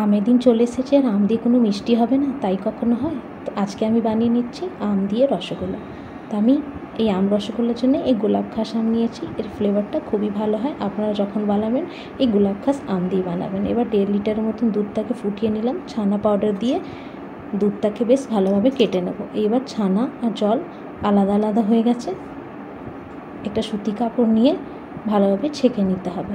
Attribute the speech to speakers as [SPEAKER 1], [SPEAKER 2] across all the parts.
[SPEAKER 1] আমের দিন চলে এসেছে আর আম দিয়ে কোনো মিষ্টি হবে না, তাই কখনো হয়? তো আজকে আমি বানিয়ে নিচ্ছি আম দিয়ে রসগোল্লা। তো আমি এই আম রসগোল্লার জন্য এই গোলাপ খাস আম নিয়েছি। এর ফ্লেভারটা খুবই ভালো হয়। আপনারা যখন বানাবেন এই গোলাপ খাস আম দিয়ে বানাবেন। এবার 1.5 লিটারের মতন দুধটাকে ফুটিয়ে নিলাম। ছানা পাউডার দিয়ে দুধটাকে বেশ ভালোভাবে কেটে নেব। এবার ছানা আর জল আলাদা আলাদা হয়ে গেছে। একটা সুতি কাপড় নিয়ে ভালোভাবে ছেঁকে নিতে হবে।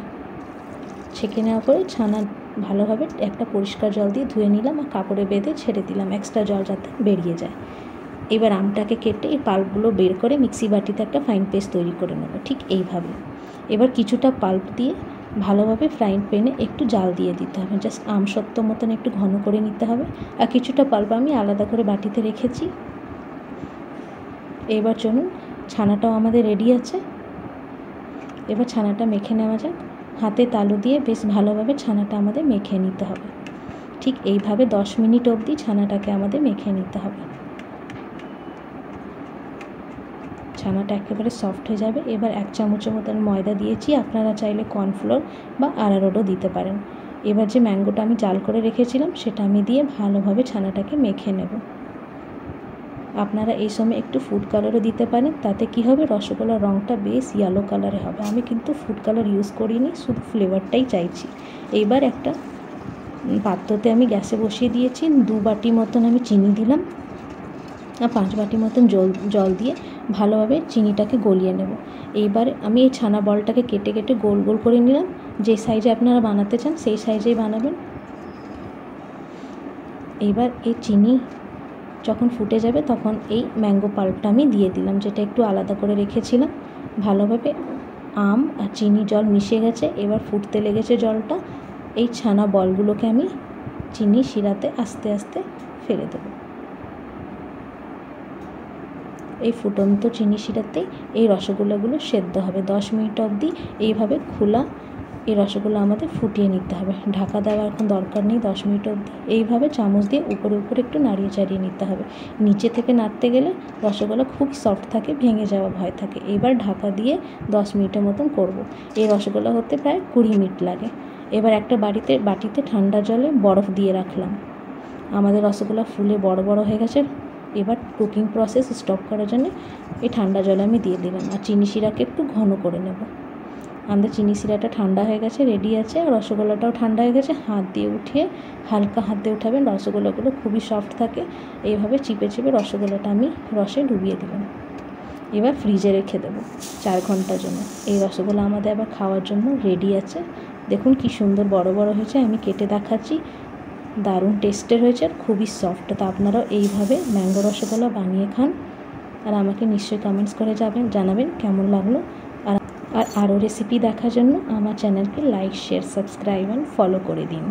[SPEAKER 1] ছেঁকে নেওয়ার পরে ছানা ভালোভাবে একটা পরিষ্কার জল দিয়ে ধুয়ে নিলাম আর কাপড়ে বেঁধে ছেড়ে দিলাম এক্সট্রা জল যাতে বেরিয়ে যায়। এবার আমটাকে কেটে এই পাল্পগুলো বের করে মিক্সি বাটিতে একটা ফাইন পেস্ট তৈরি করে নেব, ঠিক এইভাবে। এবার কিছুটা পাল্প দিয়ে ভালোভাবে ফ্রাইং প্যানে একটু জাল দিয়ে দিতে হবে, জাস্ট আম সত্ত্ব মতন একটু ঘন করে নিতে হবে। আর কিছুটা পাল্প আমি আলাদা করে বাটিতে রেখেছি। এবার চলুন, ছানাটাও আমাদের রেডি আছে। এবার ছানাটা মেখে নেওয়া যাক। হাতে তালু দিয়ে বেশ ভালোভাবে ছানাটা আমাদের মেখে নিতে হবে। ঠিক এইভাবে 10 মিনিট অবধি ছানাটাকে আমাদের মেখে নিতে হবে। ছানাটা একেবারে সফট হয়ে যাবে। এবার 1 চামচের মতন ময়দা দিয়েছি, আপনারা চাইলে কর্নফ্লোর বা আরারোটও দিতে পারেন। এবার যে ম্যাঙ্গোটা আমি জাল করে রেখেছিলাম সেটা আমি দিয়ে ভালোভাবে ছানাটাকে মেখে নেব। আপনারা এই সময় একটু ফুড কালারও দিতে পারেন, তাতে কি হবে রসগোল্লার রঙটা বেশ ইয়েলো কালারে হবে। আমি কিন্তু ফুড কালার ইউজ করিনি, শুধু ফ্লেভারটাই চাইছি। এইবার একটা পাত্রতে আমি গ্যাসে বসিয়ে দিয়েছি। 2 বাটি মতন আমি চিনি দিলাম আর 5 বাটি মতন জল দিয়ে ভালোভাবে চিনিটাকে গলিয়ে নেব। এইবার আমি এই ছানা বলটাকে কেটে কেটে গোল গোল করে নিলাম। যে সাইজে আপনারা বানাতে চান সেই সাইজেই বানাবেন। এইবার এই চিনি যখন ফুটে যাবে তখন এই ম্যাঙ্গো পাল্পটা আমি দিয়ে দিলাম, যেটা একটু আলাদা করে রেখেছিলাম। ভালোভাবে আম আর চিনি জল মিশে গেছে। এবার ফুটতে লেগেছে জলটা। এই ছানা বলগুলোকে আমি চিনি শিরাতে আস্তে আস্তে ফেলে দেবো। এই ফুটন্ত চিনি শিরাতেই এই রসগোল্লাগুলো সেদ্ধ হবে। 10 মিনিট অবধি এইভাবে খোলা এই রসগোল্লা আমাদের ফুটিয়ে নিতে হবে। ঢাকা দেওয়ার এখন দরকার নেই। 10 মিনিট অবধি এইভাবে চামচ দিয়ে উপরে উপরে একটু নাড়িয়ে চাড়িয়ে নিতে হবে। নিচে থেকে নাড়তে গেলে রসগোল্লা খুব সফট থাকে, ভেঙে যাওয়া ভয় থাকে। এবার ঢাকা দিয়ে 10 মিনিটের মতন করব। এই রসগোল্লা হতে প্রায় 20 মিনিট লাগে। এবার একটা বাটিতে ঠান্ডা জলে বরফ দিয়ে রাখলাম। আমাদের রসগোল্লা ফুলে বড় বড় হয়ে গেছে। এবার কুকিং প্রসেস স্টপ করার জন্য এই ঠান্ডা জলে আমি দিয়ে দিলাম আর চিনি শিরাকে একটু ঘন করে নেব। আমাদের চিনি শিরাটা ঠান্ডা হয়ে গেছে, রেডি আছে। আর রসগোল্লাটাও ঠান্ডা হয়ে গেছে। হাত দিয়ে উঠিয়ে হালকা হাত দিয়ে উঠাবেন। রসগোল্লাগুলো খুবই সফট থাকে। এইভাবে চিপে চিপে রসগোল্লাটা আমি রসে ডুবিয়ে দিলাম। এবার ফ্রিজে রেখে দেবো 4 ঘন্টার জন্য। এই রসগোল্লা আমাদের আবার খাওয়ার জন্য রেডি আছে। দেখুন কি সুন্দর বড় বড় হয়েছে, আমি কেটে দেখাচ্ছি। দারুণ টেস্টের হয়েছে আর খুবই সফট। তো আপনারাও এইভাবে ম্যাঙ্গো রসগোল্লা বানিয়ে খান আর আমাকে নিশ্চয়ই কমেন্টস করে জানাবেন কেমন লাগলো। আর আরও রেসিপি দেখার জন্য আমার চ্যানেলকে like, share, subscribe and follow করে দিন।